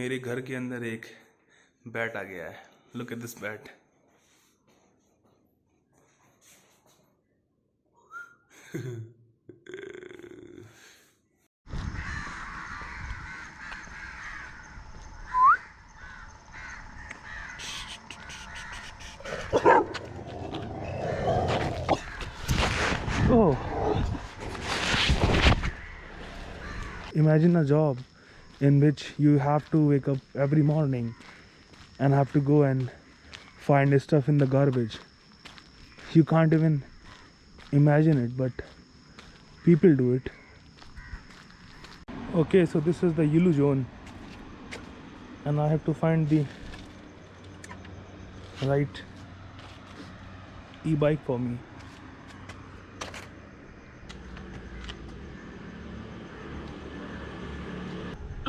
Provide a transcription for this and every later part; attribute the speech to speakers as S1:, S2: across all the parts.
S1: मेरे घर के अंदर एक बैट आ गया है। Look at this bat. Oh, imagine a job in which you have to wake up every morning and have to go and find stuff in the garbage. You can't even imagine it, but people do it. Okay, so this is the Yulu zone, and I have to find the right e-bike for me.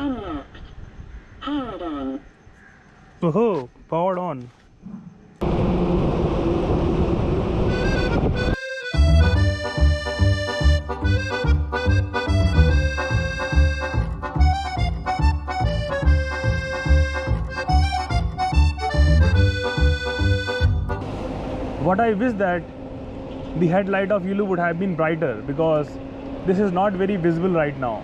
S2: Unlocked. Powered on.
S1: Oh, powered on. What I wish that the headlight of Yulu would have been brighter, because this is not very visible right now.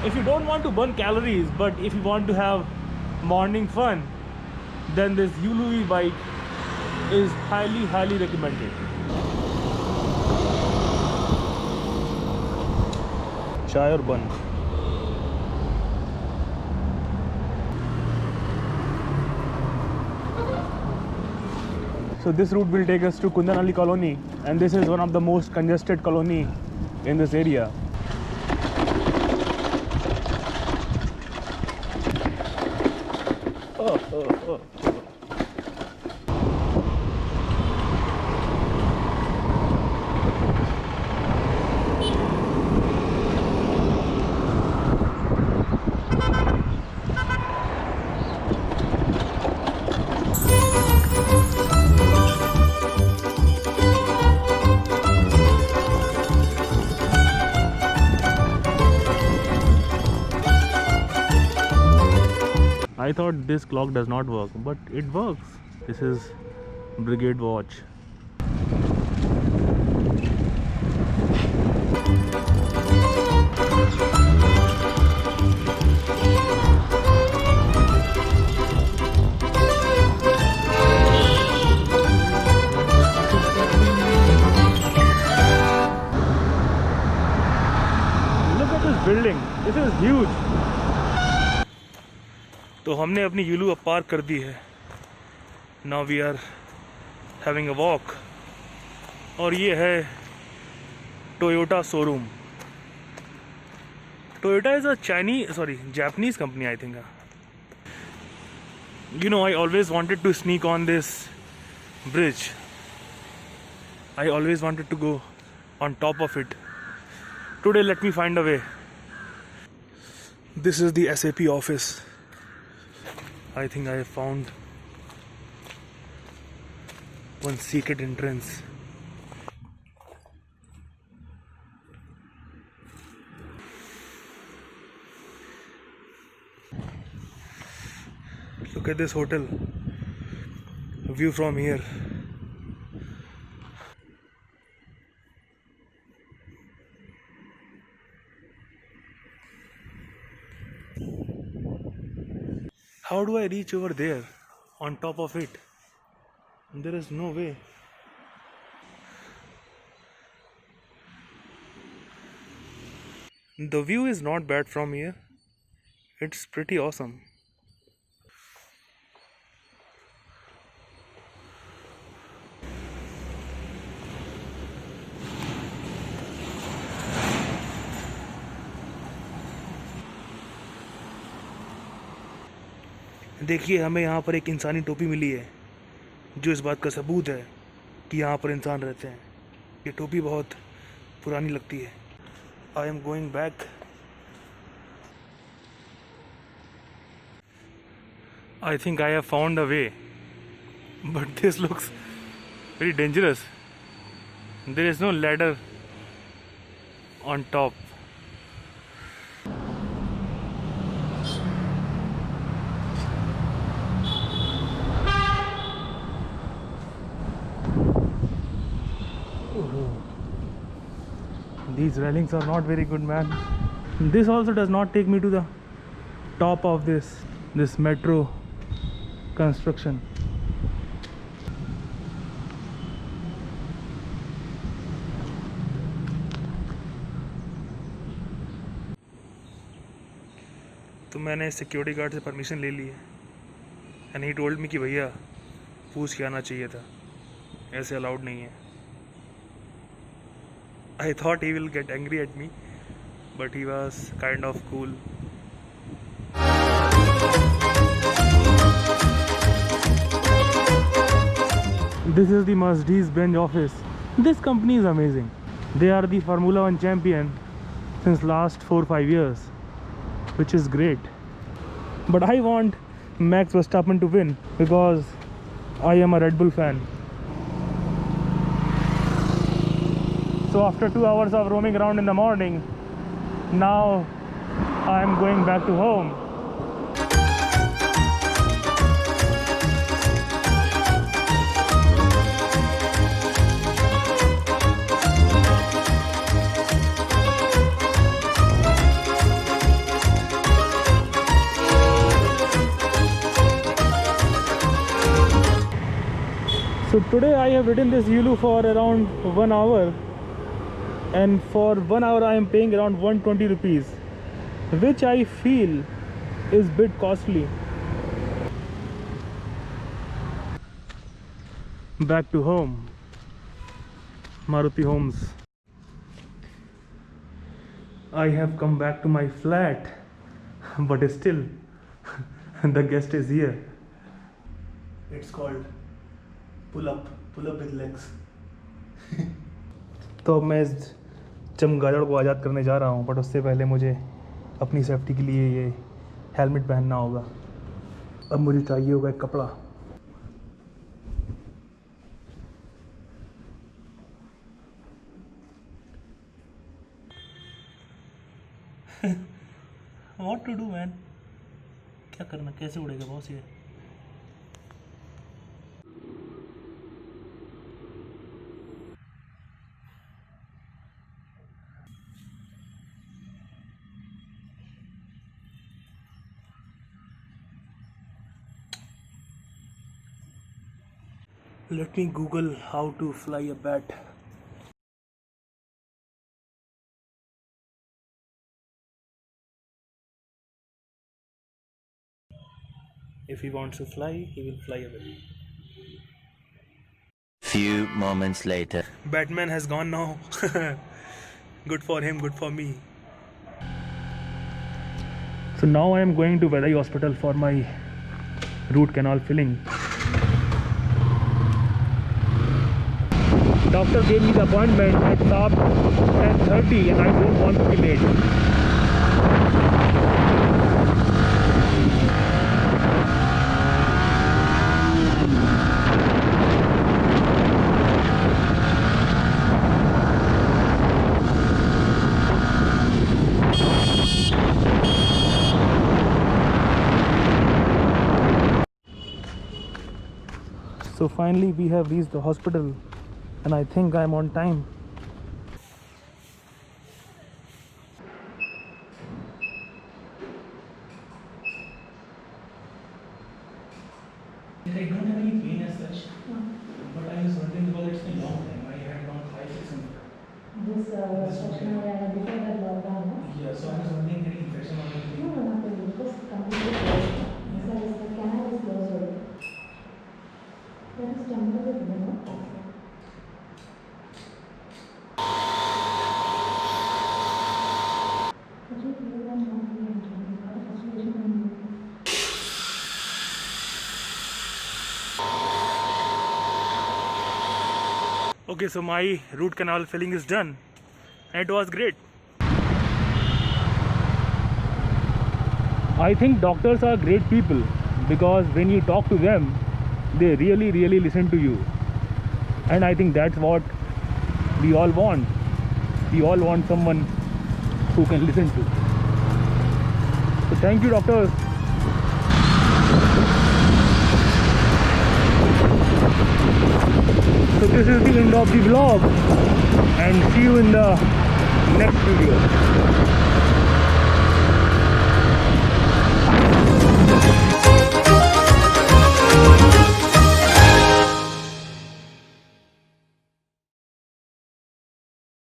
S1: If you don't want to burn calories, but if you want to have morning fun, then this Yulu e-bike is highly recommended. Chai or bun? So this route will take us to Kundan Ali colony, and this is one of the most congested colony in this area. Oh. I thought this clock does not work, but it works. This is Brigade watch. Look at this building. This is huge. तो हमने अपनी यूलू अब park कर दी है. Now we are having a walk. और ये है Toyota showroom. Toyota is a Japanese company, I think. You know, I always wanted to sneak on this bridge. I always wanted to go on top of it. Today, let me find a way. This is the SAP office. I think I have found one secret entrance. Look at this hotel. View from here. How do I reach over there on top of it? There is no way. The view is not bad from here. It's pretty awesome. देखिए, हमें यहाँ पर एक इंसानी टोपी मिली है, जो इस बात का सबूत है कि यहाँ पर इंसान रहते हैं. ये टोपी बहुत पुरानी लगती है. I am going back. I think I have found a way, but this looks very dangerous. There is no ladder on top. These railings are not very good, man. This also does not take me to the top of this metro construction. तो मैंने security guard से permission ले ली है and he told me कि भैया पूछ के आना चाहिए था, ऐसे अलाउड नहीं है. I thought he will get angry at me but he was kind of cool. This is the Mercedes-Benz office. This company is amazing. They are the Formula 1 champion since last 4-5 years, which is great. But I want Max Verstappen to win because I am a Red Bull fan. So after 2 hours of roaming around in the morning, now I am going back to home. So today I have ridden this Yulu for around 1 hour, and for 1 hour I am paying around 120 rupees, which I feel is bit costly. Back to home, Maruti Homes. I have come back to my flat, but still the guest is here. It's called pull up with legs. तो अब मैं इस चमगादड़ को आज़ाद करने जा रहा हूँ, बट उससे पहले मुझे अपनी सेफ्टी के लिए ये हेलमेट पहनना होगा. अब मुझे चाहिए होगा एक कपड़ा. What to do, man? क्या करना, कैसे उड़ेगा बॉस ये? Let me Google how to fly a bat. If he wants to fly, he will fly away.
S3: Few moments later.
S1: Batman has gone now. Good for him, good for me. So now I am going to Vedai Hospital for my root canal filling. Doctor gave me the appointment at sharp 10:30 and I don't want to be late. So finally we have reached the hospital and I think I'm on time. I don't have any pain as such, but I was wondering because it's been a long time. I had around 5-6 months.
S4: This section area before that lockdown, no?
S1: Yeah, so I was wondering any infection or anything.
S4: No, nothing. Because completely closed. The canal is closed already. That is temporary, no?
S1: Okay, so my root canal filling is done and it was great. I think doctors are great people because when you talk to them, they really listen to you. And I think that's what we all want. We all want someone who can listen to. So thank you, doctor. So this is the end of the vlog, and see you in the next video.